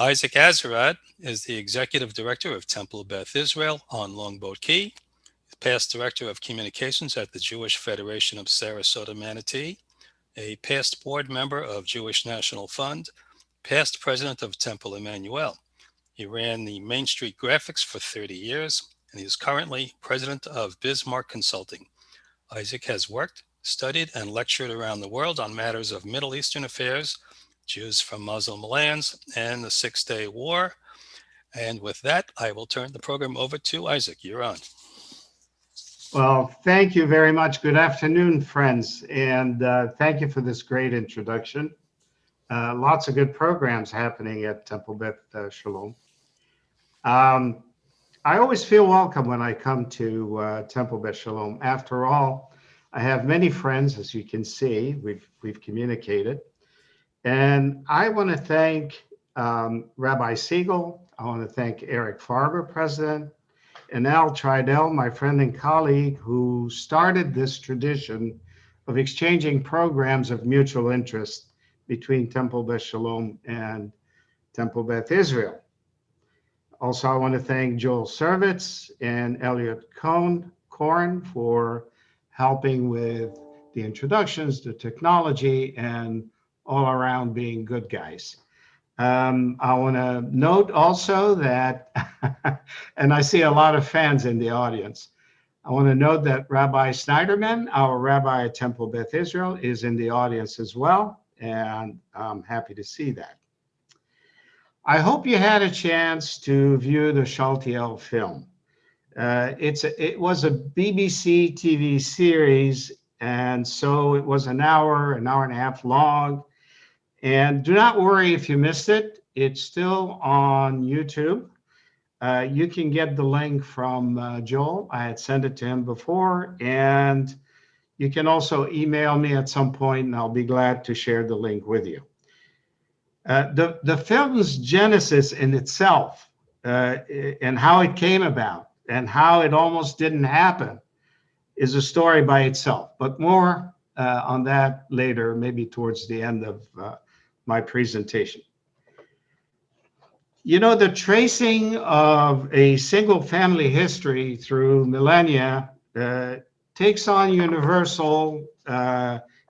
Isaac Azerad is the Executive Director of Temple Beth Israel on Longboat Key, past Director of Communications at the Jewish Federation of Sarasota Manatee, a past board member of Jewish National Fund, past president of Temple Emmanuel. He ran the Main Street Graphics for 30 years, and he is currently president of Bismarck Consulting. Isaac has worked, studied, and lectured around the world on matters of Middle Eastern affairs, Jews from Muslim lands, and the Six-Day War. And with that, I will turn the program over to Isaac. You're on. Well, thank you very much. Good afternoon, friends, and thank you for this great introduction. Lots of good programs happening at Temple Beth Shalom. Um, I always feel welcome when I come to Temple Beth Shalom. After all, I have many friends, as you can see. We've communicated, and I want to thank Rabbi Siegel. I want to thank Eric Farber, President, and Al Tridell, my friend and colleague, who started this tradition of exchanging programs of mutual interest between Temple Beth Shalom and Temple Beth Israel. Also, I want to thank Joel Servitz and Elliot Korn for helping with the introductions, the technology, and all around being good guys. I want to note also that, and I see a lot of fans in the audience, I want to note that Rabbi Snyderman, our rabbi at Temple Beth Israel, is in the audience as well, and I'm happy to see that. I hope you had a chance to view the Shaltiel film. It was a BBC TV series, and so it was an hour and a half long. And do not worry if you missed it. It's still on YouTube. You can get the link from Joel. I had sent it to him before, and you can also email me at some point, and I'll be glad to share the link with you. The film's genesis in itself and how it came about and how it almost didn't happen is a story by itself, but more on that later, maybe towards the end of my presentation. You know, the tracing of a single family history through millennia takes on universal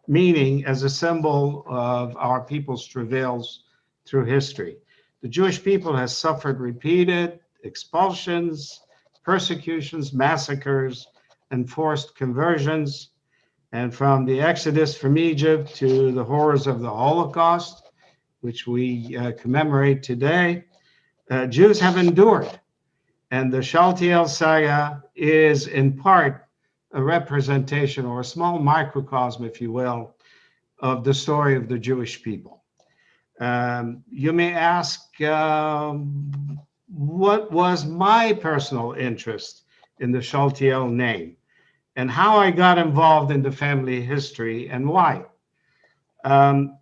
meaning as a symbol of our people's travails through history. The Jewish people has suffered repeated expulsions, persecutions, massacres, and forced conversions. And from the Exodus from Egypt to the horrors of the Holocaust, which we commemorate today, Jews have endured. And the Shaltiel Saga is in part a representation or a small microcosm, if you will, of the story of the Jewish people. You may ask, what was my personal interest in the Shaltiel name and how I got involved in the family history and why?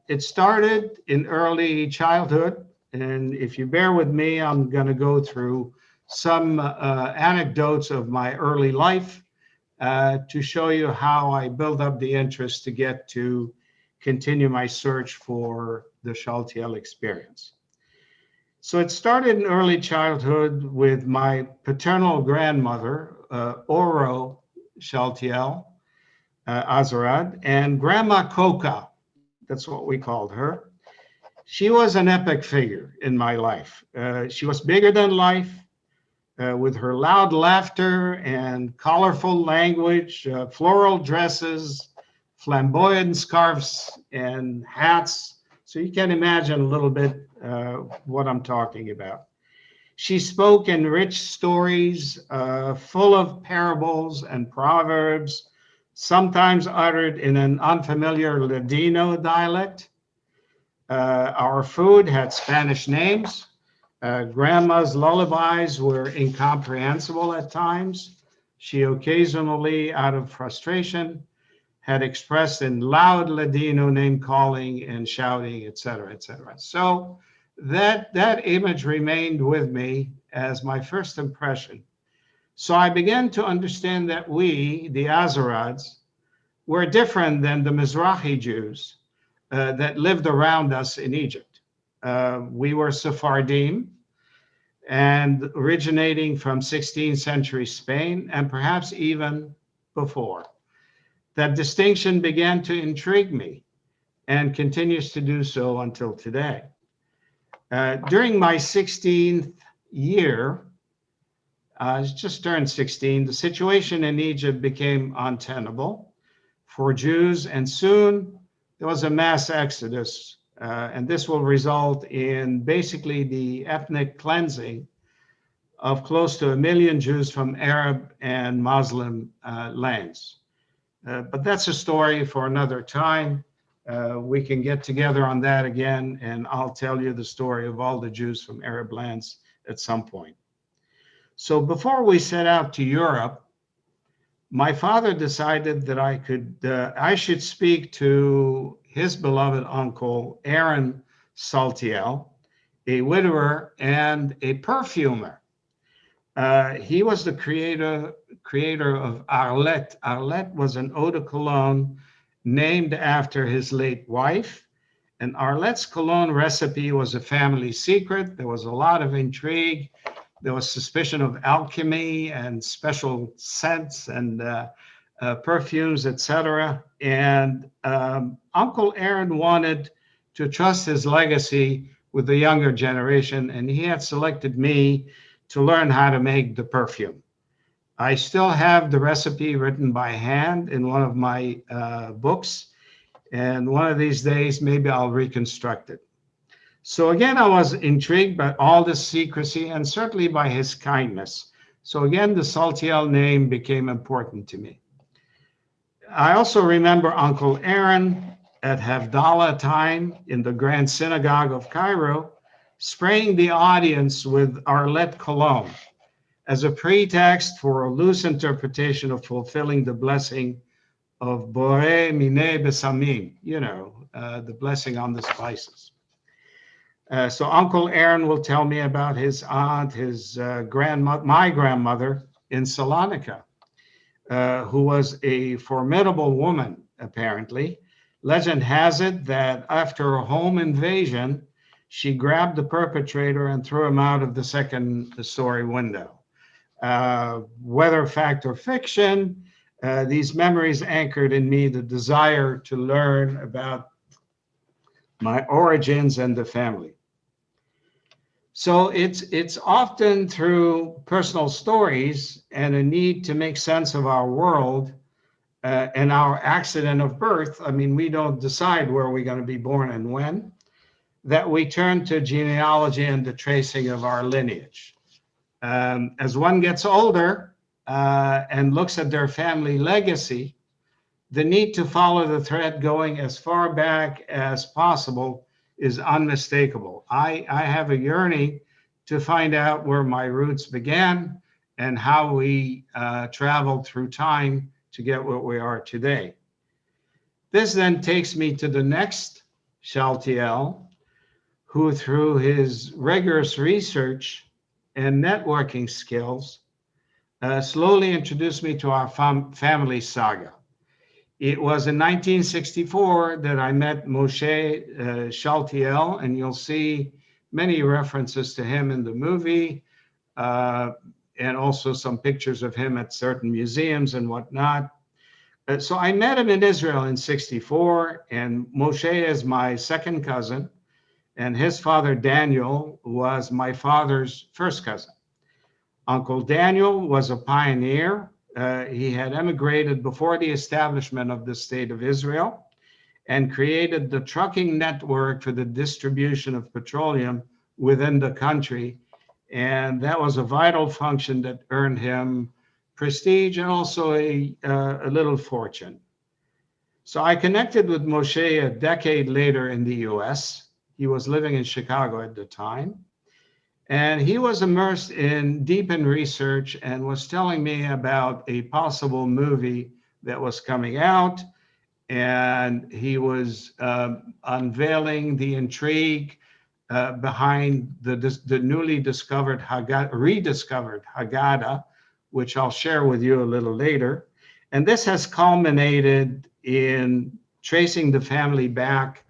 It started in early childhood. And if you bear with me, I'm going to go through some anecdotes of my early life to show you how I build up the interest to get to continue my search for the Shaltiel experience. So it started in early childhood with my paternal grandmother, Oro Shaltiel, Azerad, and Grandma Coca. That's what we called her. She was an epic figure in my life. She was bigger than life. With her loud laughter and colorful language, floral dresses, flamboyant scarves, and hats. So you can imagine a little bit what I'm talking about. She spoke in rich stories, full of parables and proverbs, sometimes uttered in an unfamiliar Ladino dialect. Our food had Spanish names. Grandma's lullabies were incomprehensible at times. She occasionally, out of frustration, had expressed in loud Ladino name calling and shouting, et cetera, et cetera. So that image remained with me as my first impression. So I began to understand that we, the Azerads, were different than the Mizrahi Jews that lived around us in Egypt. We were Sephardim and originating from 16th century Spain and perhaps even before. That distinction began to intrigue me and continues to do so until today. During my 16th year, I just turned 16, the situation in Egypt became untenable for Jews, and soon there was a mass exodus. And this will result in basically the ethnic cleansing of close to 1 million Jews from Arab and Muslim lands. But that's a story for another time. We can get together on that again, and I'll tell you the story of all the Jews from Arab lands at some point. So before we set out to Europe, my father decided that I should speak to his beloved uncle, Aaron Saltiel, a widower and a perfumer. He was the creator of Arlette. Arlette was an eau de cologne named after his late wife. And Arlette's cologne recipe was a family secret. There was a lot of intrigue. There was suspicion of alchemy and special scents and perfumes, etc. And Uncle Aaron wanted to trust his legacy with the younger generation, and he had selected me to learn how to make the perfume. I still have the recipe written by hand in one of my books, and one of these days, maybe I'll reconstruct it. So again, I was intrigued by all the secrecy and certainly by his kindness. So again, the Saltiel name became important to me. I also remember Uncle Aaron at Havdalah time in the Grand Synagogue of Cairo, spraying the audience with Arlette cologne as a pretext for a loose interpretation of fulfilling the blessing of Boré Mineh Besamim, the blessing on the spices. So Uncle Aaron will tell me about his aunt, his grandmother, my grandmother in Salonika, who was a formidable woman, apparently. Legend has it that after a home invasion, she grabbed the perpetrator and threw him out of the second-story window. Whether fact or fiction, these memories anchored in me the desire to learn about my origins and the family. So it's often through personal stories and a need to make sense of our world and our accident of birth. I mean, we don't decide where we're going to be born and when, that we turn to genealogy and the tracing of our lineage. As one gets older and looks at their family legacy, the need to follow the thread going as far back as possible is unmistakable. I have a yearning to find out where my roots began and how we traveled through time to get what we are today. This then takes me to the next Shaltiel, who through his rigorous research and networking skills slowly introduced me to our family saga. It was in 1964 that I met Moshe Shaltiel, and you'll see many references to him in the movie, and also some pictures of him at certain museums and whatnot. So I met him in Israel in 64, and Moshe is my second cousin, and his father, Daniel, was my father's first cousin. Uncle Daniel was a pioneer. He had emigrated before the establishment of the State of Israel and created the trucking network for the distribution of petroleum within the country. And that was a vital function that earned him prestige and also a little fortune. So I connected with Moshe a decade later in the US. He was living in Chicago at the time. And he was immersed in deep in research and was telling me about a possible movie that was coming out. And he was unveiling the intrigue behind the newly discovered rediscovered Haggadah, which I'll share with you a little later. And this has culminated in tracing the family back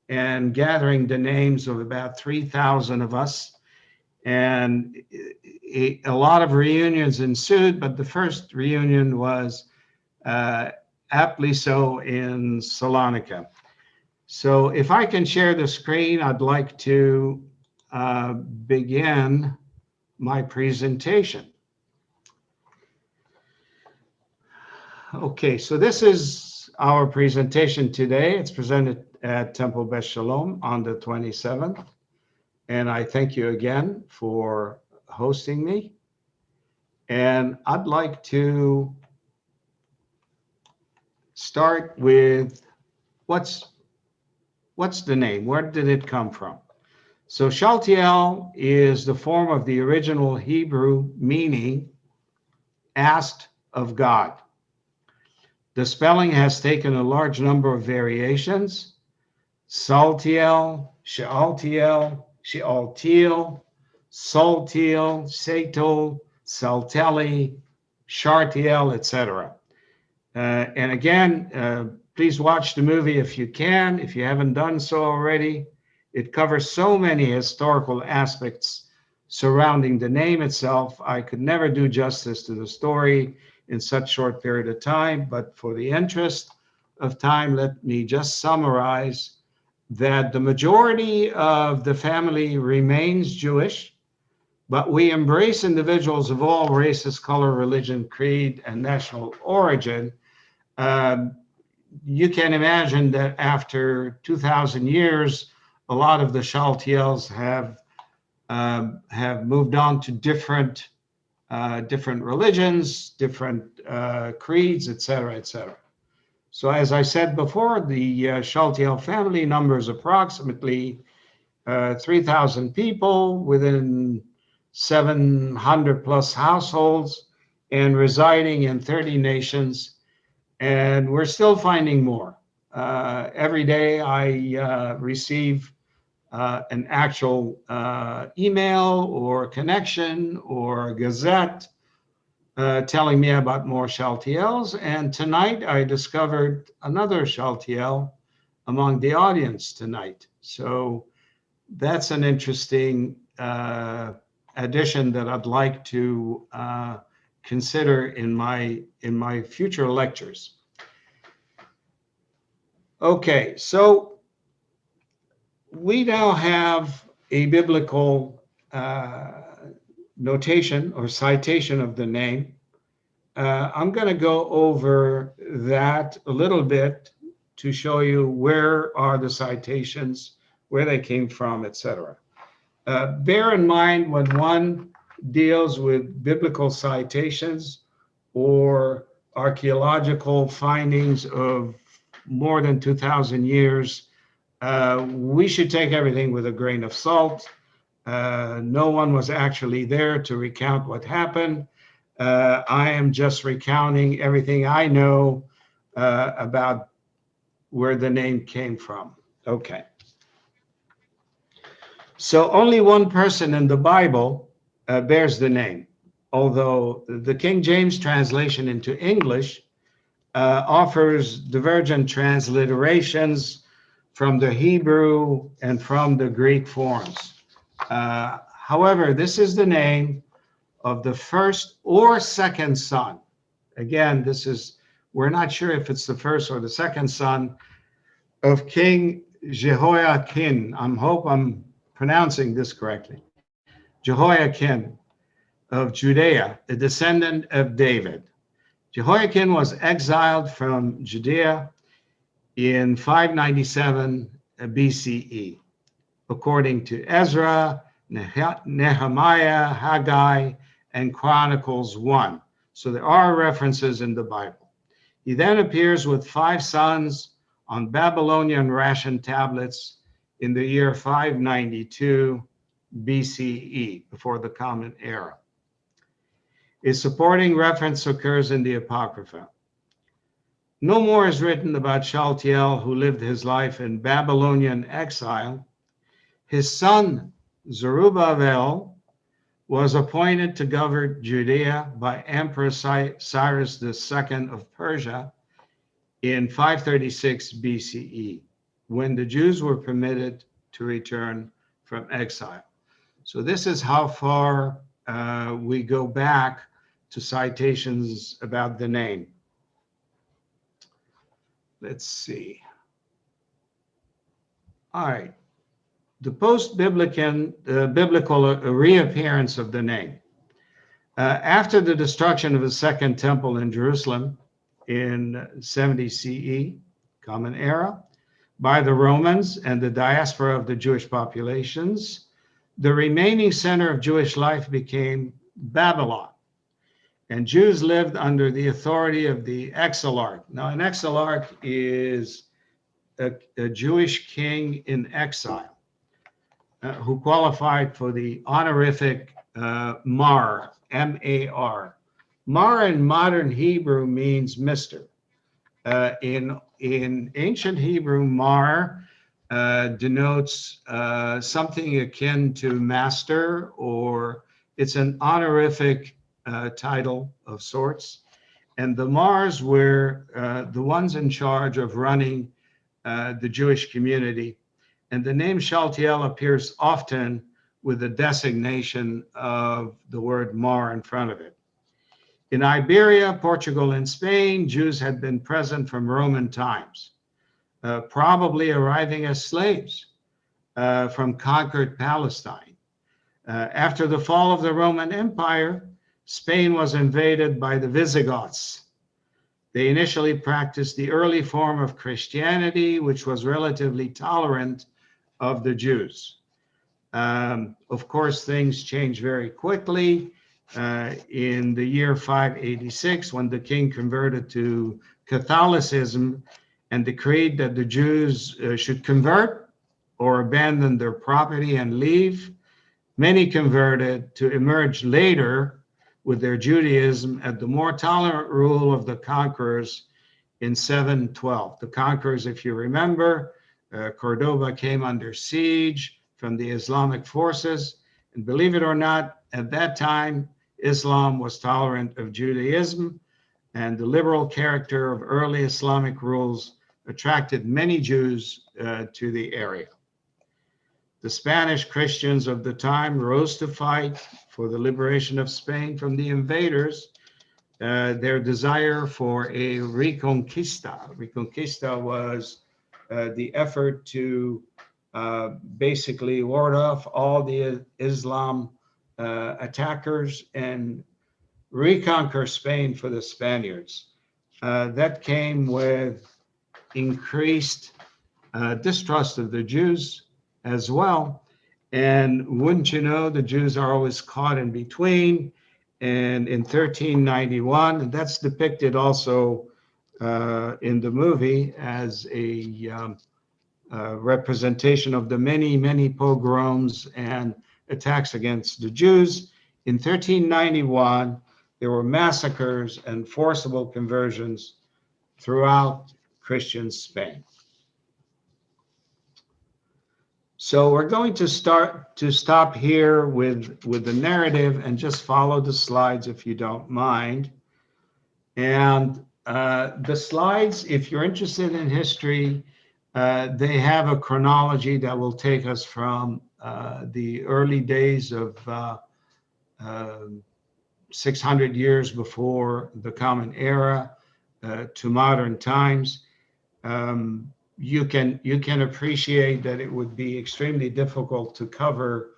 and gathering the names of about 3,000 of us. And a lot of reunions ensued, but the first reunion was uh, aptly so in Salonika. So if I can share the screen, I'd like to begin my presentation. Okay, so this is our presentation today. It's presented at Temple Beth Shalom on the 27th. And I thank you again for hosting me. And I'd like to start with what's the name? Where did it come from? So Shaltiel is the form of the original Hebrew meaning asked of God. The spelling has taken a large number of variations. Saltiel, Shaltiel, Shaltiel, Saltiel, Satol, Salteli, Shartiel, etc. And again, please watch the movie if you can, if you haven't done so already. It covers so many historical aspects surrounding the name itself. I could never do justice to the story in such short period of time, but for the interest of time, let me just summarize that the majority of the family remains Jewish, but we embrace individuals of all races, color, religion, creed, and national origin. Um, you can imagine that after 2,000 years, a lot of the Shaltiels have moved on to different religions, different creeds, et cetera, et cetera. So as I said before, the Shaltiel family numbers approximately 3,000 people within 700 plus households and residing in 30 nations. And we're still finding more. Every day I receive an actual email or connection or gazette telling me about more Shaltiels. And tonight I discovered another Shaltiel among the audience tonight. So that's an interesting addition that I'd like to consider in my future lectures. Okay, so we now have a biblical notation or citation of the name. I'm going to go over that a little bit to show you where are the citations, where they came from, etc. Bear in mind when one deals with biblical citations or archaeological findings of more than 2,000 years, we should take everything with a grain of salt. No one was actually there to recount what happened. I am just recounting everything I know about where the name came from. Okay. So only one person in the Bible bears the name, although the King James translation into English offers divergent transliterations from the Hebrew and from the Greek forms. However, this is the name of the first or second son. Again, we're not sure if it's the first or the second son of King Jehoiakim. I hope I'm pronouncing this correctly. Jehoiakim of Judea, a descendant of David. Jehoiakim was exiled from Judea in 597 BCE, according to Ezra, Nehemiah, Haggai, and Chronicles 1. So there are references in the Bible. He then appears with 5 sons on Babylonian ration tablets in the year 592 BCE, before the Common Era. A supporting reference occurs in the Apocrypha. No more is written about Shaltiel, who lived his life in Babylonian exile. His son, Zerubbabel, was appointed to govern Judea by Emperor Cyrus II of Persia in 536 BCE. when the Jews were permitted to return from exile. So this is how far we go back to citations about the name. Let's see. All right. The biblical reappearance of the name. After the destruction of the Second Temple in Jerusalem in 70 CE, Common Era, by the Romans and the diaspora of the Jewish populations, the remaining center of Jewish life became Babylon. And Jews lived under the authority of the exilarch. Now, an exilarch is a Jewish king in exile who qualified for the honorific Mar, M-A-R. Mar in modern Hebrew means mister. In ancient Hebrew, Mar denotes something akin to master, or it's an honorific title of sorts. And the Mars were the ones in charge of running the Jewish community. And the name Shaltiel appears often with the designation of the word Mar in front of it. In Iberia, Portugal, and Spain, Jews had been present from Roman times, probably arriving as slaves from conquered Palestine. After the fall of the Roman Empire, Spain was invaded by the Visigoths. They initially practiced the early form of Christianity, which was relatively tolerant of the Jews. Of course, things changed very quickly. In the year 586, when the king converted to Catholicism and decreed that the Jews should convert or abandon their property and leave, many converted to emerge later with their Judaism at the more tolerant rule of the conquerors in 712. The conquerors, if you remember, Cordoba came under siege from the Islamic forces. And believe it or not, at that time, Islam was tolerant of Judaism, and the liberal character of early Islamic rules attracted many Jews to the area. The Spanish Christians of the time rose to fight for the liberation of Spain from the invaders. Their desire for a reconquista. Reconquista was the effort to basically ward off all the Islam attackers and reconquer Spain for the Spaniards. That came with increased distrust of the Jews as well. And wouldn't you know, the Jews are always caught in between. And in 1391, and that's depicted also in the movie as a representation of the many, many pogroms and attacks against the Jews. In 1391, there were massacres and forcible conversions throughout Christian Spain. So we're going to stop here with the narrative and just follow the slides if you don't mind. And the slides, if you're interested in history, they have a chronology that will take us from the early days of 600 years before the Common Era to modern times. You can appreciate that it would be extremely difficult to cover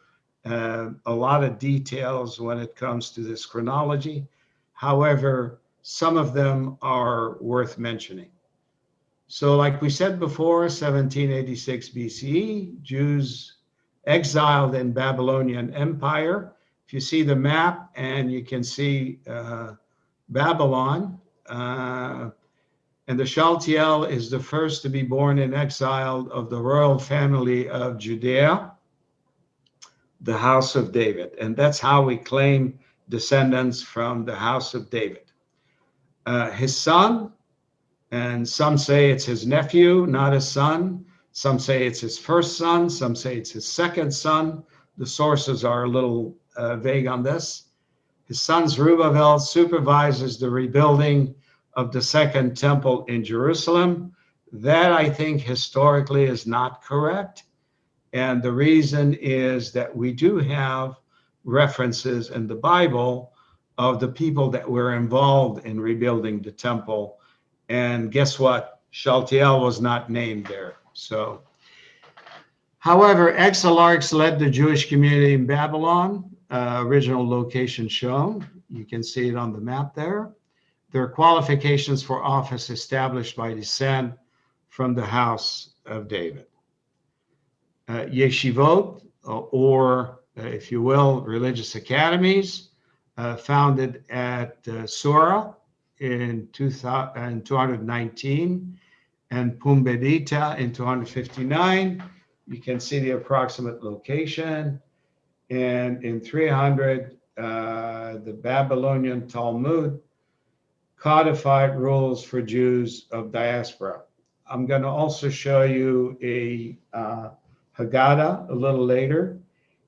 a lot of details when it comes to this chronology. However, some of them are worth mentioning. So like we said before, 1786 BCE, Jews exiled in Babylonian Empire. If you see the map and you can see Babylon, and the Shaltiel is the first to be born in exile of the royal family of Judea, the house of David. And that's how we claim descendants from the house of David. His son, and some say it's his nephew, not his son. Some say it's his first son. Some say it's his second son. The sources are a little vague on this. His son Zerubbabel supervises the rebuilding of the Second Temple in Jerusalem. That I think historically is not correct. And the reason is that we do have references in the Bible of the people that were involved in rebuilding the temple. And guess what? Shaltiel was not named there. So, however, exilarchs led the Jewish community in Babylon, original location shown. You can see it on the map there. Their qualifications for office established by descent from the house of David. Yeshivot, if you will, religious academies, founded at Sura in 219 and Pumbedita in 259. You can see the approximate location. And in 300, the Babylonian Talmud codified rules for Jews of diaspora. I'm going to also show you a Haggadah a little later,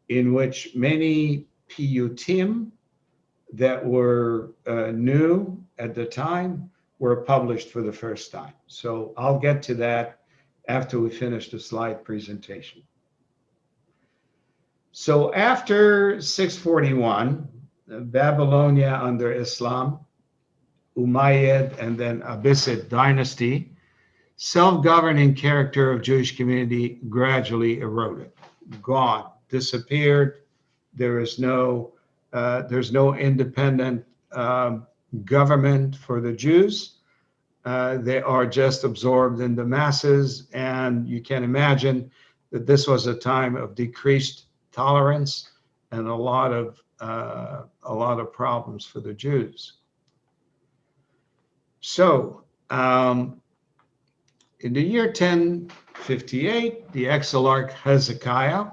in which many piyutim that were new at the time were published for the first time. So I'll get to that after we finish the slide presentation. So after 641, Babylonia under Islam, Umayyad, and then Abbasid dynasty, self-governing character of Jewish community gradually eroded, gone, disappeared. There's no independent government for the Jews. They are just absorbed in the masses, and you can imagine that this was a time of decreased tolerance and a lot of problems for the Jews. So, in the year 1058, the exilarch Hezekiah,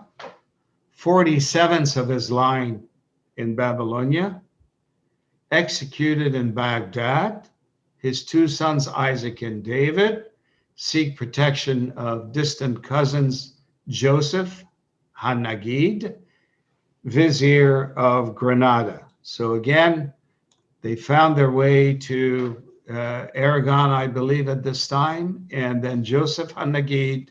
47th of his line in Babylonia, executed in Baghdad. His two sons, Isaac and David, seek protection of distant cousins Joseph Hanagid, vizier of Granada. So again, they found their way to Aragon, I believe, at this time, and then Joseph Hanagid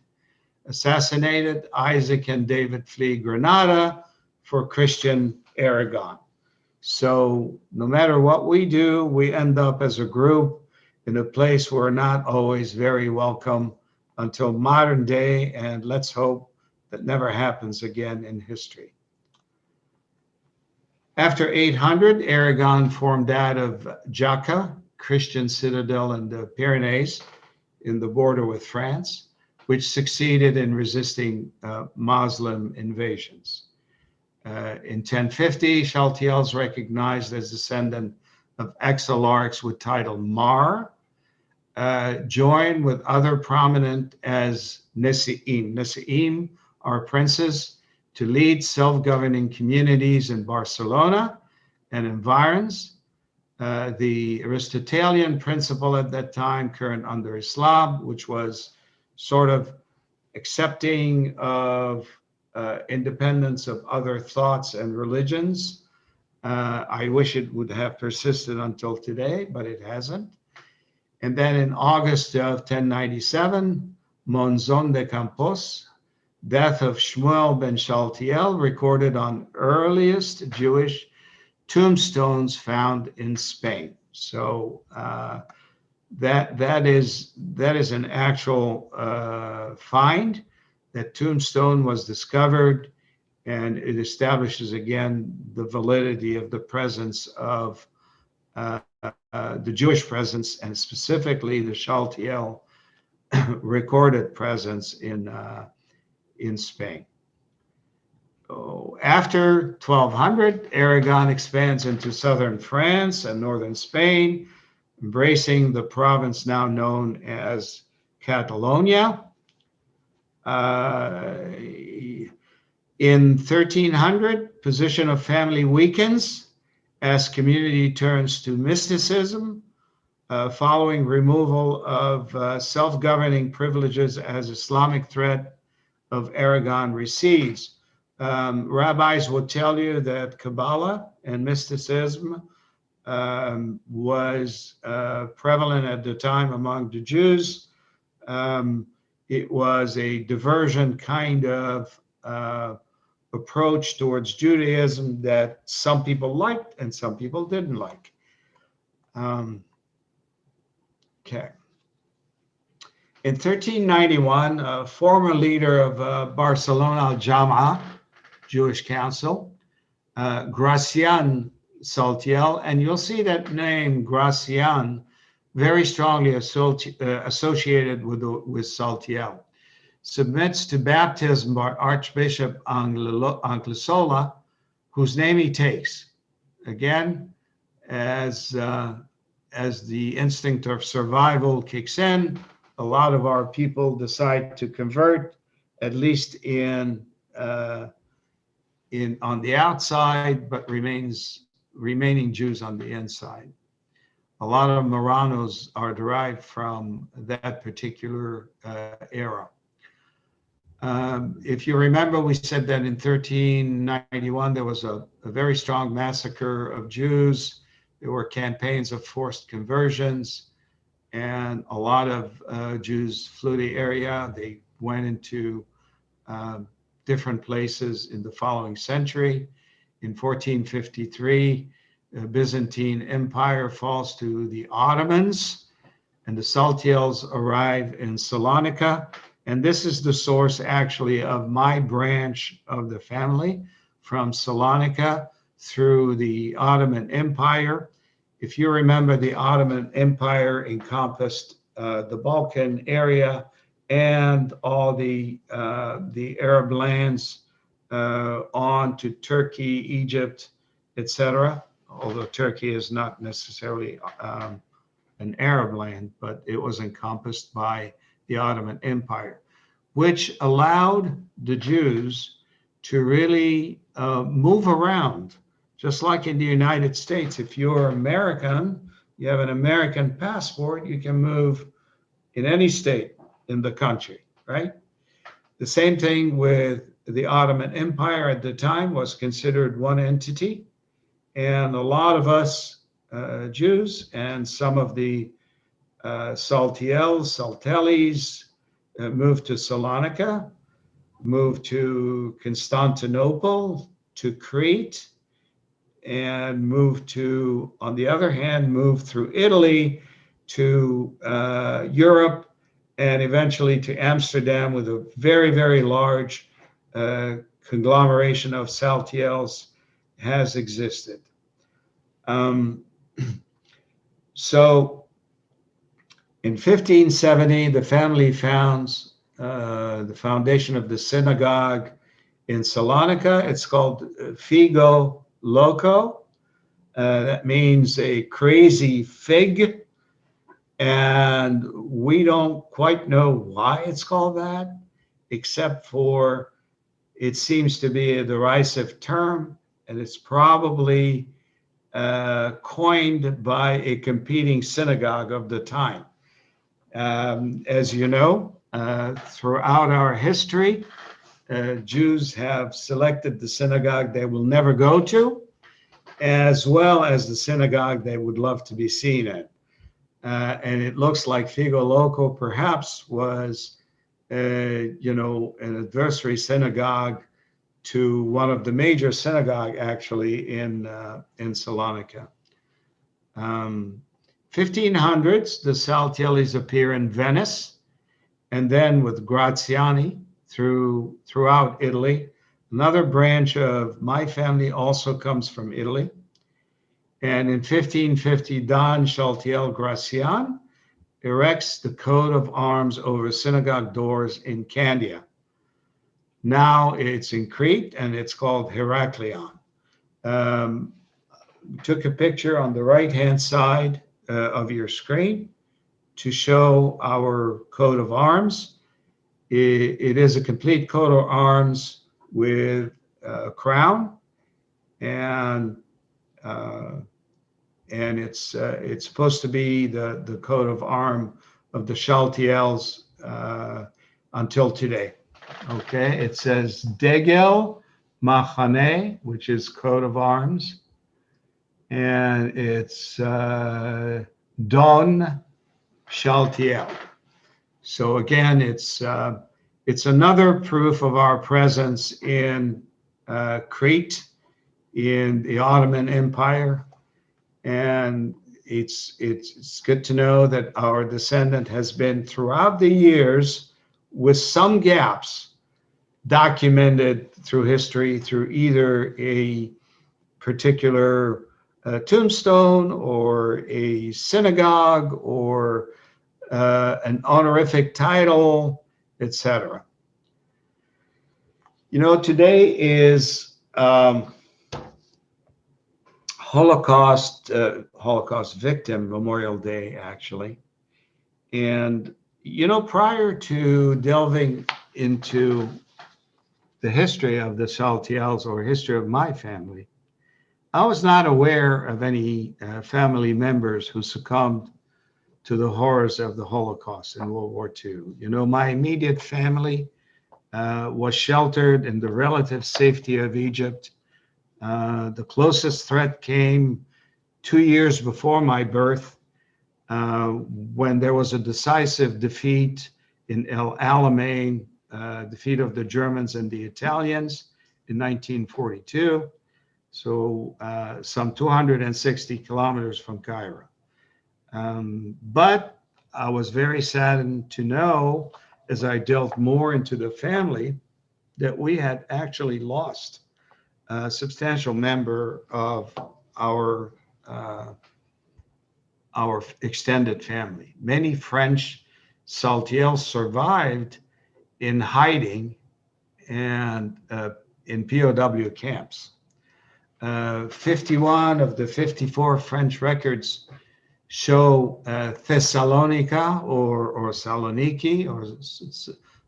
assassinated. Isaac and David flee Granada for Christian Aragon. So no matter what we do, we end up as a group in a place we're not always very welcome until modern day, and let's hope that never happens again in history. After 800, Aragon formed that of Jaca, Christian citadel in the Pyrenees, in the border with France, which succeeded in resisting Muslim invasions. In 1050, Shaltiel is recognized as descendant of exilarchs with title Mar, joined with other prominent as Nesi'im. Nesi'im are princes to lead self-governing communities in Barcelona and environs. The Aristotelian principle at that time, current under Islam, which was sort of accepting of independence of other thoughts and religions. I wish it would have persisted until today, but it hasn't. And then in August of 1097, Monzon de Campos, death of Shmuel ben Shaltiel, recorded on earliest Jewish tombstones found in Spain. So that is an actual find. That tombstone was discovered, and it establishes again the validity of the presence of the Jewish presence, and specifically the Shaltiel recorded presence in Spain. After 1200, Aragon expands into southern France and northern Spain, embracing the province now known as Catalonia. In 1300, position of family weakens as community turns to mysticism, following removal of self-governing privileges as Islamic threat of Aragon recedes. Rabbis will tell you that Kabbalah and mysticism was prevalent at the time among the Jews. Um, it was a diversion kind of approach towards Judaism that some people liked and some people didn't like. Um, okay. In 1391, a former leader of Barcelona Al Jama, Jewish Council, Gracian Saltiel, and you'll see that name, Gracian, very strongly associated with Saltiel, submits to baptism by Archbishop Anglisola, whose name he takes. Again, as the instinct of survival kicks in, a lot of our people decide to convert, at least uh, in on the outside, but remaining Jews on the inside. A lot of Marranos are derived from that particular era. If you remember, we said that in 1391 there was a very strong massacre of Jews. There were campaigns of forced conversions, and a lot of Jews flew the area. They went into uh, different places in the following century. In 1453, the Byzantine Empire falls to the Ottomans, and the Saltiels arrive in Salonika. And this is the source, actually, of my branch of the family from Salonika through the Ottoman Empire. If you remember, the Ottoman Empire encompassed the Balkan area and all the Arab lands on to Turkey, Egypt, etc. Although Turkey is not necessarily an Arab land, but it was encompassed by the Ottoman Empire, which allowed the Jews to really move around, just like in the United States. If you're American, you have an American passport, you can move in any state in the country, right? The same thing with the Ottoman Empire at the time was considered one entity. And a lot of us Jews and some of the Saltelis moved to Salonika, moved to Constantinople, to Crete, and moved to, on the other hand, moved through Italy to Europe and eventually to Amsterdam with a very, very large conglomeration of Saltiels has existed. Um, so in 1570, the family founds the foundation of the synagogue in Salonika. It's called Figo Loco. That means a crazy fig. And we don't quite know why it's called that, except for it seems to be a derisive term, and it's probably coined by a competing synagogue of the time. As you know, throughout our history, Jews have selected the synagogue they will never go to, as well as the synagogue they would love to be seen at. And it looks like Figo Loco perhaps was, an adversary synagogue to one of the major synagogue actually in Salonika. 1500s, the Saltielis appear in Venice, and then with Graziani throughout Italy. Another branch of my family also comes from Italy. And in 1550, Don Shaltiel Gracian erects the coat of arms over synagogue doors in Candia. Now it's in Crete and it's called Heraklion. Took a picture on the right-hand side of your screen to show our coat of arms. It is a complete coat of arms with a crown, and it's supposed to be the coat of arms of the Shaltiels until today. Okay, it says Degel Machane, which is coat of arms, and it's Don Shaltiel. So again, it's another proof of our presence in Crete, in the Ottoman Empire, and it's good to know that our descendant has been throughout the years, with some gaps, documented through history through either a particular tombstone or a synagogue or an honorific title, etc. You know, today is Holocaust Victim Memorial Day, actually. And you know, prior to delving into the history of the Shaltiels or history of my family, I was not aware of any family members who succumbed to the horrors of the Holocaust in World War II. You know, my immediate family was sheltered in the relative safety of Egypt. The closest threat came 2 years before my birth, uh, when there was a decisive defeat in El Alamein, defeat of the Germans and the Italians in 1942. So some 260 kilometers from Cairo. But I was very saddened to know, as I delved more into the family, that we had actually lost a substantial member of our uh, our extended family. Many French Saltiels survived in hiding and in POW camps. 51 of the 54 French records show Thessalonica or Saloniki or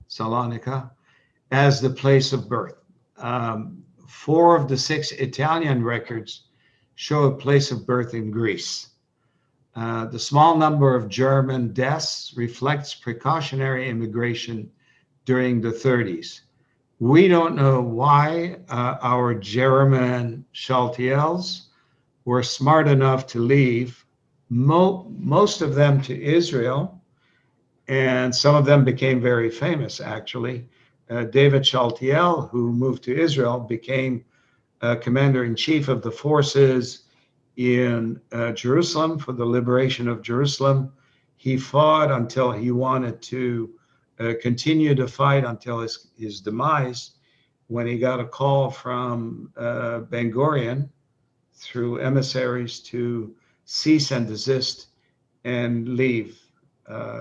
Salonika as the place of birth. 4 of the 6 Italian records show a place of birth in Greece. The small number of German deaths reflects precautionary immigration during the 30s. We don't know why our German Shaltiels were smart enough to leave, most of them to Israel, and some of them became very famous, actually. David Shaltiel, who moved to Israel, became commander in chief of the forces in Jerusalem for the liberation of Jerusalem. He fought until he wanted to continue to fight until his demise, when he got a call from Ben Gurion through emissaries to cease and desist and leave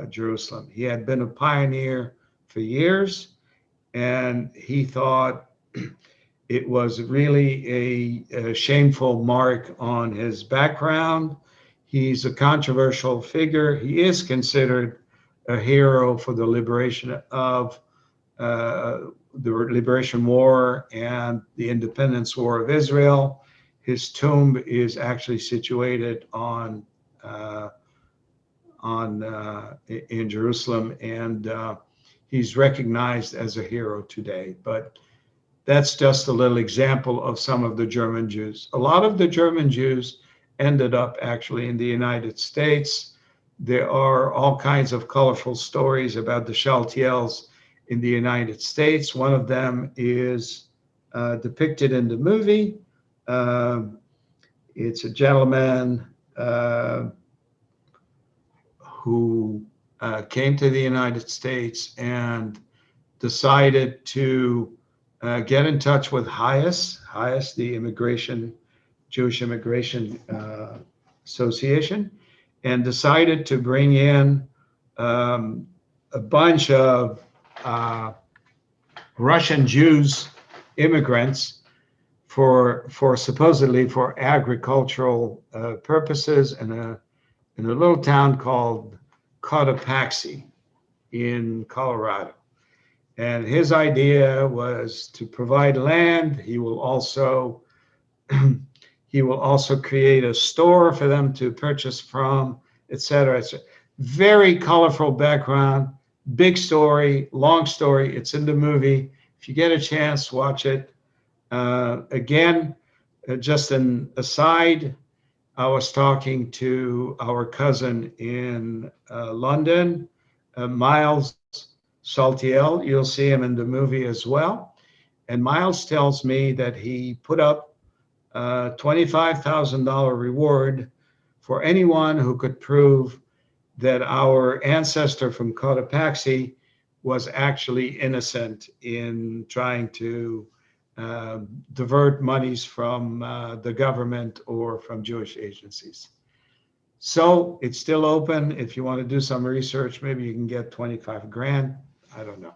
Jerusalem. He had been a pioneer for years, and he thought it was really a shameful mark on his background. He's a controversial figure. He is considered a hero for the liberation of the Liberation War and the Independence War of Israel. His tomb is actually situated uh, in Jerusalem, and he's recognized as a hero today. But that's just a little example of some of the German Jews. A lot of the German Jews ended up actually in the United States. There are all kinds of colorful stories about the Shaltiels in the United States. One of them is depicted in the movie. Um it's a gentleman who came to the United States and decided to get in touch with HIAS, the Jewish Immigration Association, and decided to bring in um, a bunch of uh, Russian Jews, immigrants, for supposedly for agricultural purposes in a little town called Cotopaxi in Colorado. And his idea was to provide land. He will also create a store for them to purchase from, et cetera. It's a very colorful background, big story, long story. It's in the movie. If you get a chance, watch it. Again, just an aside, I was talking to our cousin in London, Miles Shaltiel. You'll see him in the movie as well. And Miles tells me that he put up a $25,000 reward for anyone who could prove that our ancestor from Cotopaxi was actually innocent in trying to divert monies from the government or from Jewish agencies. So it's still open. If you want to do some research, maybe you can get 25 grand. I don't know.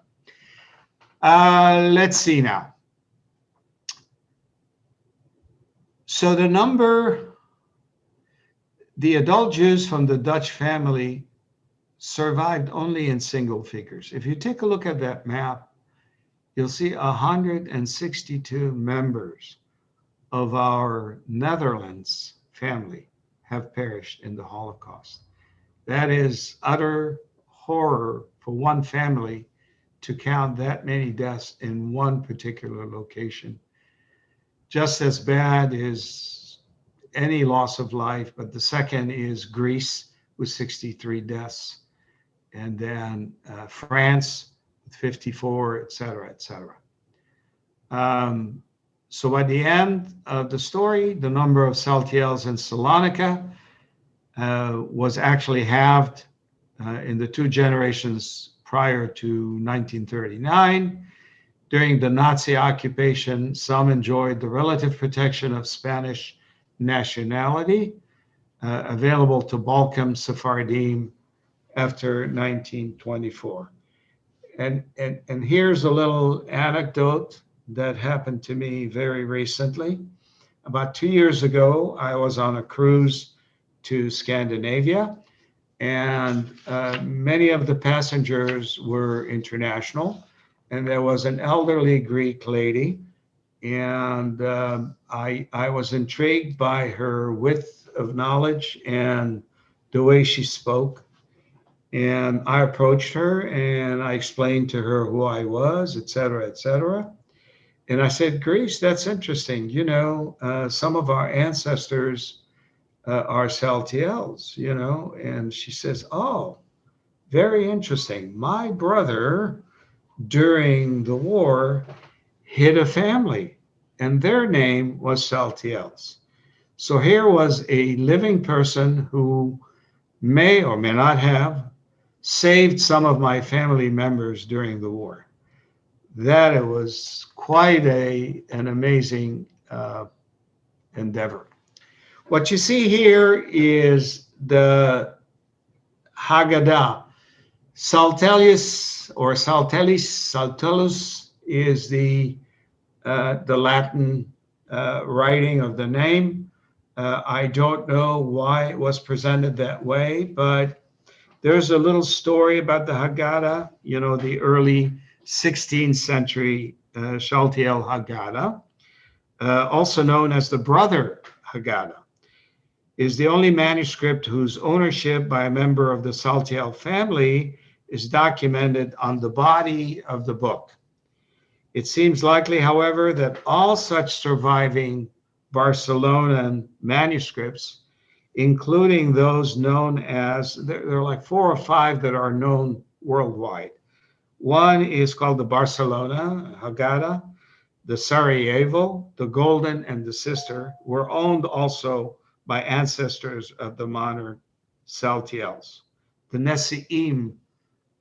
Let's see now. So the adult Jews from the Dutch family survived only in single figures. If you take a look at that map, you'll see 162 members of our Netherlands family have perished in the Holocaust. That is utter horror for one family to count that many deaths in one particular location. Just as bad is any loss of life, but the second is Greece with 63 deaths, and then France with 54, et cetera, et cetera. So by the end of the story, the number of Shaltiels in Salonika was actually halved in the two generations prior to 1939. During the Nazi occupation, some enjoyed the relative protection of Spanish nationality available to Balkan Sephardim after 1924. And here's a little anecdote that happened to me very recently. About 2 years ago, I was on a cruise to Scandinavia, and many of the passengers were international. And there was an elderly Greek lady, and I was intrigued by her width of knowledge and the way she spoke. And I approached her and I explained to her who I was, et cetera, et cetera. And I said, Greece, that's interesting. Some of our ancestors are Saltiels, And she says, oh, very interesting. My brother, during the war, hid a family, and their name was Saltiels. So here was a living person who may or may not have saved some of my family members during the war. That it was quite an amazing endeavor. What you see here is the Haggadah. Saltellus or Saltellis, Saltellus is the Latin writing of the name. I don't know why it was presented that way, but there's a little story about the Haggadah, the early 16th century Shaltiel Haggadah, also known as the Brother Haggadah, is the only manuscript whose ownership by a member of the Shaltiel family is documented on the body of the book. It seems likely, however, that all such surviving Barcelonan manuscripts, including those known as, there are like 4 or 5 that are known worldwide. One is called the Barcelona Haggadah, the Sarajevo, the Golden, and the Sister were owned also by ancestors of the modern Saltiels. The Nesiim,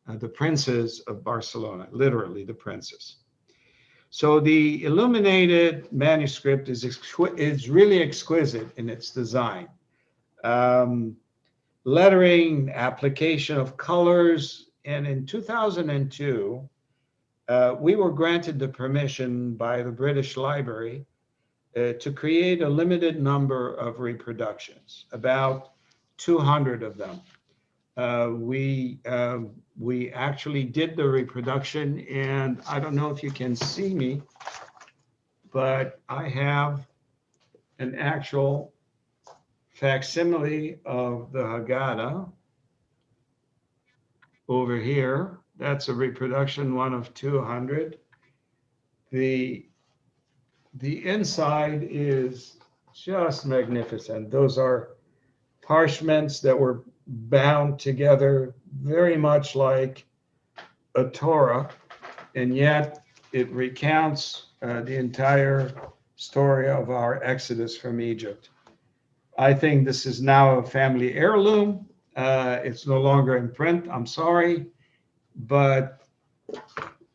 the princes of Barcelona, literally the princes. So the illuminated manuscript is really exquisite in its design. Lettering, application of colors, and in 2002, we were granted the permission by the British Library to create a limited number of reproductions, about 200 of them. We actually did the reproduction, and I don't know if you can see me, but I have an actual facsimile of the Haggadah over here. That's a reproduction, one of 200. The inside is just magnificent. Those are parchments that were bound together very much like a Torah, and yet it recounts the entire story of our exodus from Egypt. I think this is now a family heirloom. It's no longer in print. I'm sorry. But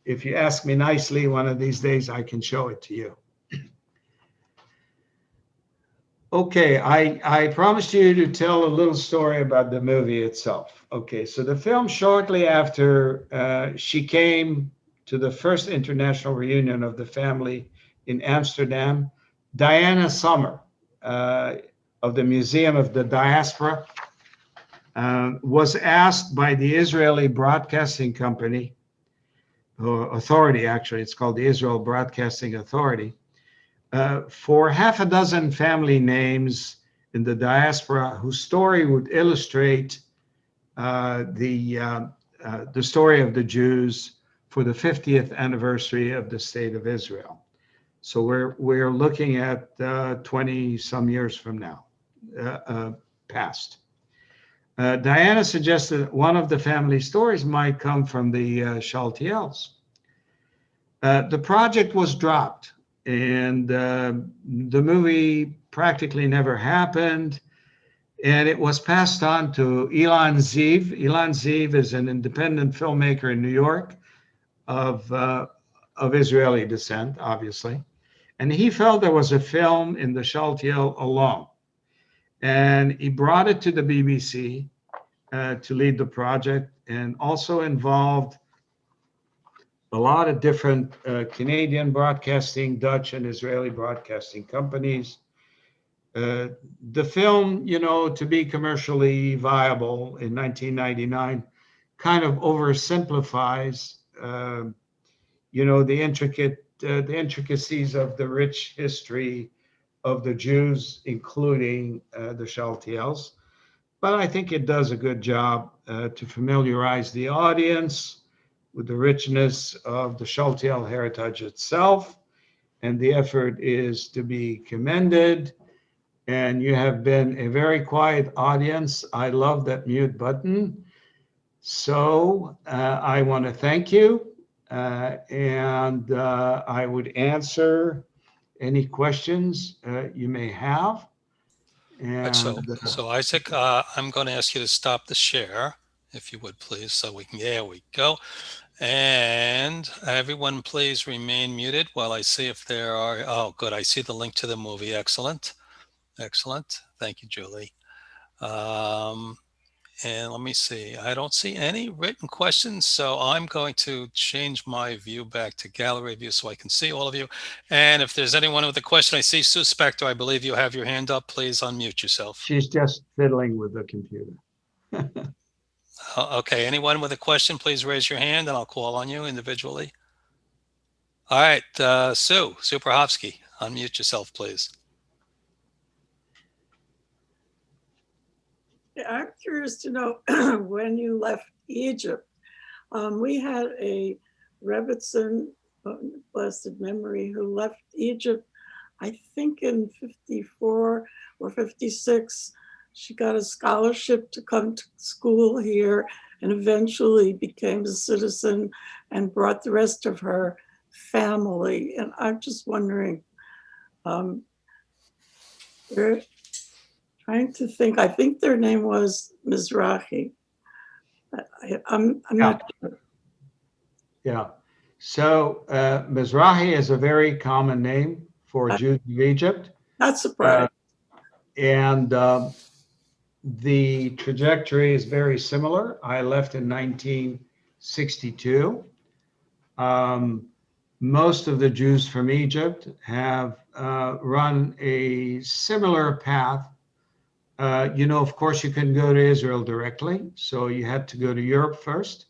if you ask me nicely, one of these days I can show it to you. Okay, I promised you to tell a little story about the movie itself. Okay, so the film, shortly after she came to the first international reunion of the family in Amsterdam, Diana Sommer uh, of the Museum of the Diaspora was asked by the Israeli Broadcasting Company, or authority actually, it's called the Israel Broadcasting Authority, for half a dozen family names in the diaspora whose story would illustrate the story of the Jews for the 50th anniversary of the State of Israel. So we're looking at 20 some years from now, past. Diana suggested that one of the family stories might come from the Shaltiels. The project was dropped, and the movie practically never happened. And it was passed on to Ilan Ziv. Ilan Ziv is an independent filmmaker in New York of, of Israeli descent, obviously. And he felt there was a film in the Shaltiel alone. And he brought it to the BBC to lead the project, and also involved a lot of different Canadian broadcasting, Dutch and Israeli broadcasting companies. Uh, the film, to be commercially viable in 1999, kind of oversimplifies, the intricacies of the rich history of the Jews, including the Shaltiels. But I think it does a good job to familiarize the audience with the richness of the Shaltiel heritage itself, and the effort is to be commended. And you have been a very quiet audience. I love that mute button. So I want to thank you, and I would answer any questions you may have. Right, And so Isaac, I'm going to ask you to stop the share, if you would please, so we can. There we go. And everyone, please remain muted while I see if there are. Oh, good. I see the link to the movie. Excellent. Excellent. Thank you, Julie. Um, and let me see. I don't see any written questions, so I'm going to change my view back to gallery view so I can see all of you. And if there's anyone with a question, I see Sue Spector. I believe you have your hand up. Please unmute yourself. she's just fiddling with the computer. Okay. Anyone with a question, please raise your hand and I'll call on you individually. All right. Sue Prahovsky, unmute yourself, please. I'm curious to know when you left Egypt. We had a Rebbitzin, blessed memory, who left Egypt, I think in 54 or 56. She got a scholarship to come to school here and eventually became a citizen and brought the rest of her family. And I'm just wondering, um, they're trying to think, I think their name was Mizrahi. I'm Yeah. not sure. Yeah. So Mizrahi is a very common name for Jews of Egypt. Not surprised. And the trajectory is very similar. I left in 1962. Most of the Jews from Egypt have run a similar path. Of course, you can go to Israel directly. So you had to go to Europe first.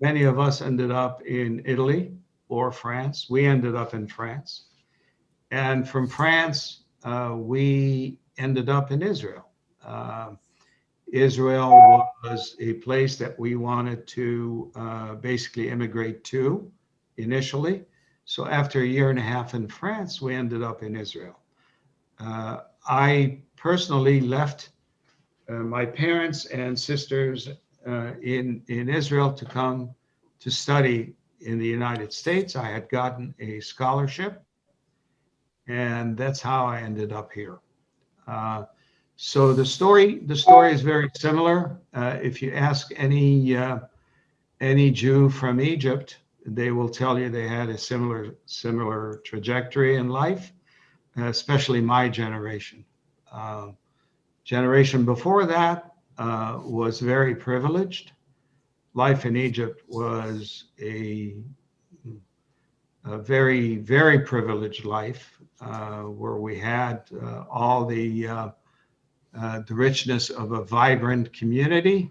Many of us ended up in Italy or France. We ended up in France. And from France, we ended up in Israel. Israel was a place that we wanted to basically immigrate to initially. So after a year and a half in France, we ended up in Israel. I personally left my parents and sisters in Israel to come to study in the United States. I had gotten a scholarship, and that's how I ended up here. Uh, so the story is very similar. If you ask any Jew from Egypt, they will tell you they had a similar trajectory in life, especially my generation. Uh, Generation before that was very privileged. Life in Egypt was a very privileged life where we had all the richness of a vibrant community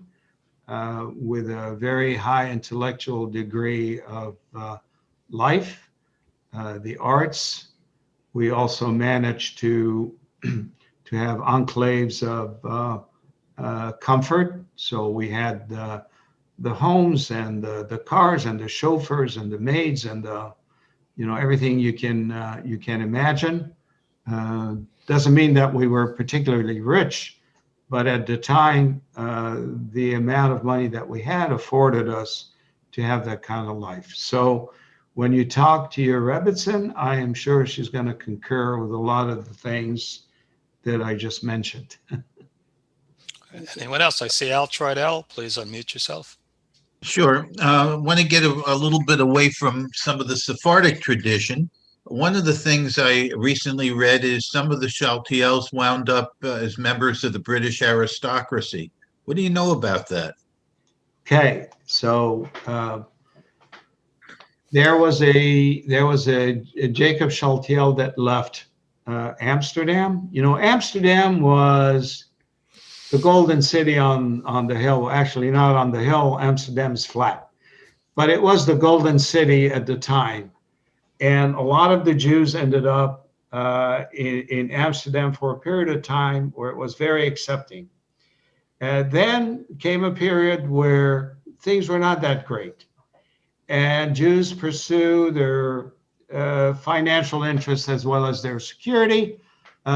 with a very high intellectual degree of life, the arts. We also managed to have enclaves of comfort. So we had the homes and the cars and the chauffeurs and the maids and everything you can imagine. Uh, doesn't mean that we were particularly rich, but at the time, the amount of money that we had afforded us to have that kind of life. So when you talk to your Rebbitzin, I am sure she's going to concur with a lot of the things that I just mentioned. Anyone else? I see Al tried Al. Please unmute yourself. Sure. I want to get a little bit away from some of the Sephardic tradition. One of the things I recently read is some of the Shaltiels wound up as members of the British aristocracy. What do you know about that? Okay, so there was a Jacob Shaltiel that left Amsterdam. Amsterdam was the golden city on the hill. Actually, not on the hill. Amsterdam's flat, but it was the golden city at the time, and a lot of the Jews ended up in Amsterdam for a period of time where it was very accepting. Then came a period where things were not that great, and Jews pursue their financial interests as well as their security.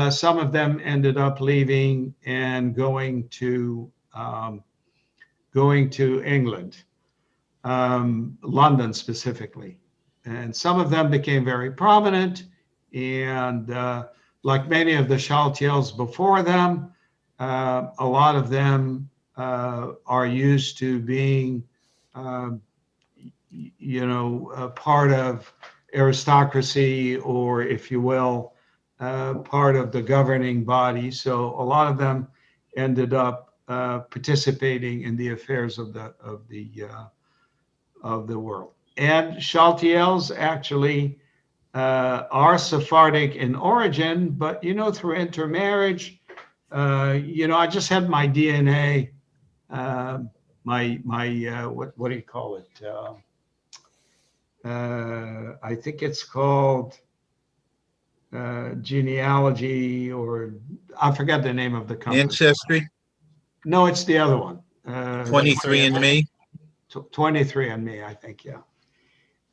Some of them ended up leaving and going to England, London specifically, and some of them became very prominent. And like many of the Shaltiels before them, a lot of them are used to being um, part of aristocracy, or if you will, part of the governing body. So a lot of them ended up participating in the affairs of the world. And Shaltiels actually are Sephardic in origin, but through intermarriage, I just had my DNA, my what do you call it? I think it's called genealogy, or I forgot the name of the company. Ancestry? No, it's the other one. 23andMe? 23andMe, I think, yeah.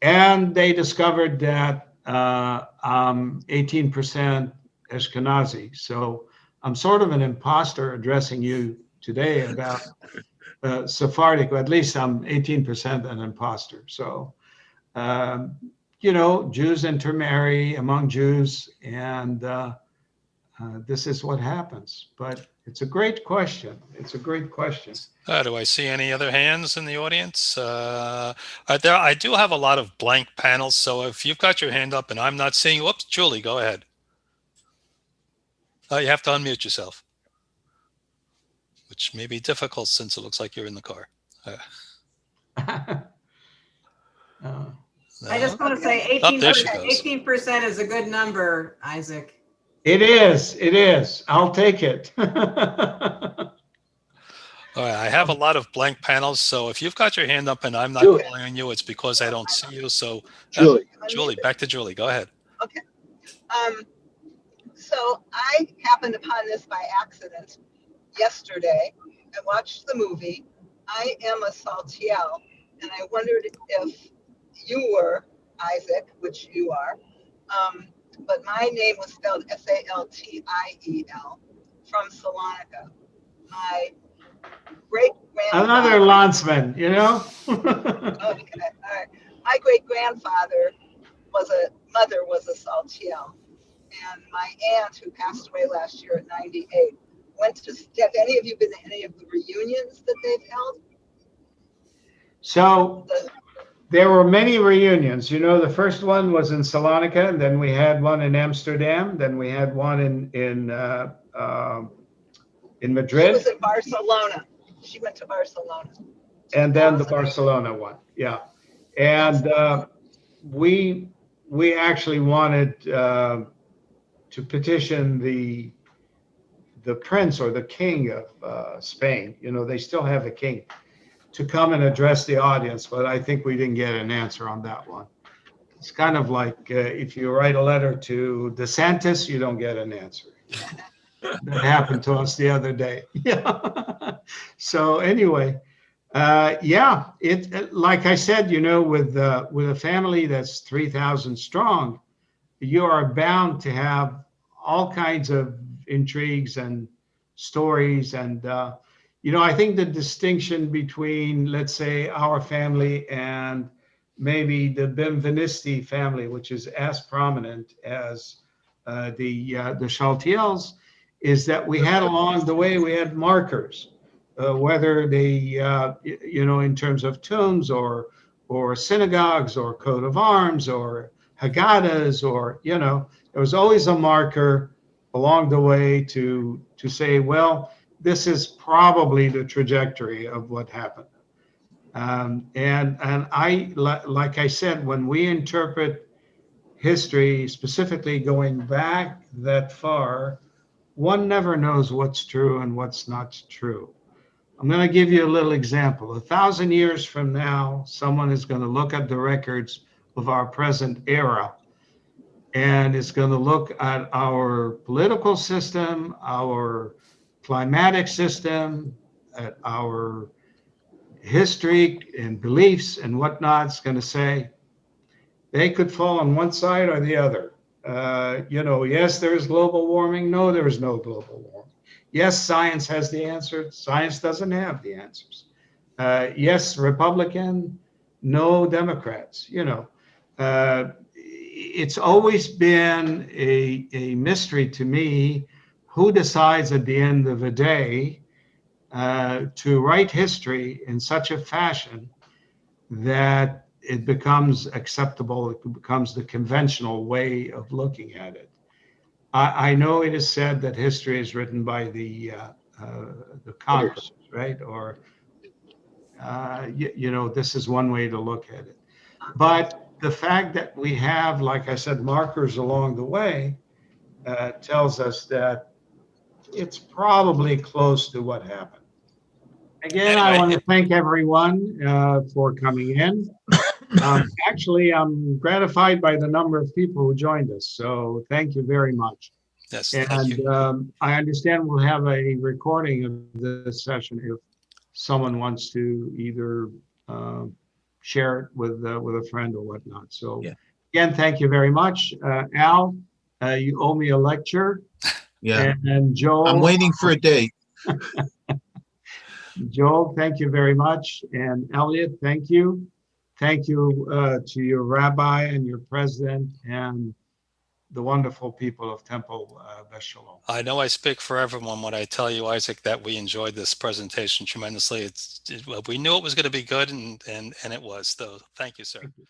And they discovered that 18% Ashkenazi. So I'm sort of an imposter addressing you today about Sephardic, or at least I'm 18% an imposter. So um, Jews intermarry among Jews, and this is what happens. But it's a great question. It's a great question. Do I see any other hands in the audience? I do have a lot of blank panels, so if you've got your hand up and I'm not seeing, whoops, Julie, go ahead. You have to unmute yourself, which may be difficult since it looks like you're in the car. No? I just want to say 18% is a good number, Isaac. It is. It is. I'll take it. All right, I have a lot of blank panels, so if you've got your hand up and I'm not Julie. calling on you, it's because I don't see you. So, Julie. Julie, back to Julie. Go ahead. Okay. So I happened upon this by accident yesterday. I watched the movie. I am a Saltiel, and I wondered if you were Isaac, which you are. But my name was spelled Saltiel from Salonika. my great Another grandfather. Landsman, you know? Okay, all right. My great grandfather mother was a Saltiel, and my aunt who passed away last year at 98 went to. Have any of you been to any of the reunions that they've held? So The, there were many reunions. You know, the first one was in Salonika, and then we had one in Amsterdam, then we had one in she was Madrid, in Barcelona. She went to Barcelona. and then the 2008. Barcelona one. Yeah, That's and the one. we actually wanted to petition the prince or the king of Spain. You know, they still have a king, to come and address the audience, but I think we didn't get an answer on that one. It's kind of like if you write a letter to DeSantis, you don't get an answer. That happened to us the other day. Yeah. So anyway, yeah, like I said, you know, with a family that's 3,000 strong, you are bound to have all kinds of intrigues and stories. And, you know, I think the distinction between, let's say, our family and maybe the Benvenisti family, which is as prominent as the Shaltiels, is that we had along the way, we had markers, whether they, you know, in terms of tombs or synagogues or coat of arms or Haggadahs, or, you know, there was always a marker along the way to say, well, this is probably the trajectory of what happened. And like I said, when we interpret history, specifically going back that far, one never knows what's true and what's not true. I'm going to give you a little example. 1,000 years from now, someone is going to look at the records of our present era and is going to look at our political system, our climatic system, at our history and beliefs and whatnot. It's going to say they could fall on one side or the other. You know, yes, there's global warming. No, there is no global warming. Yes, science has the answer. Science doesn't have the answers. Yes, Republican. No, Democrats. You know, it's always been a mystery to me who decides at the end of the day to write history in such a fashion that it becomes acceptable, it becomes the conventional way of looking at it. I know it is said that history is written by the Congress, right? Or, you know, this is one way to look at it. But the fact that we have, like I said, markers along the way tells us that it's probably close to what happened. Again, I Anyway, want to thank everyone for coming in. Actually, I'm gratified by the number of people who joined us. So thank you very much. yes, thank you. And I understand we'll have a recording of this session if someone wants to either uh, share it with a friend or whatnot. So Yeah. again, thank you very much. Al, you owe me a lecture. Yeah. And Joel. I'm waiting for a date. Joel, thank you very much. And Elliot, thank you. Thank you to your rabbi and your president and the wonderful people of Temple Beth Shalom. I know I speak for everyone when I tell you, Isaac, that we enjoyed this presentation tremendously. We knew it was going to be good, and it was. So thank you, sir. Thank you.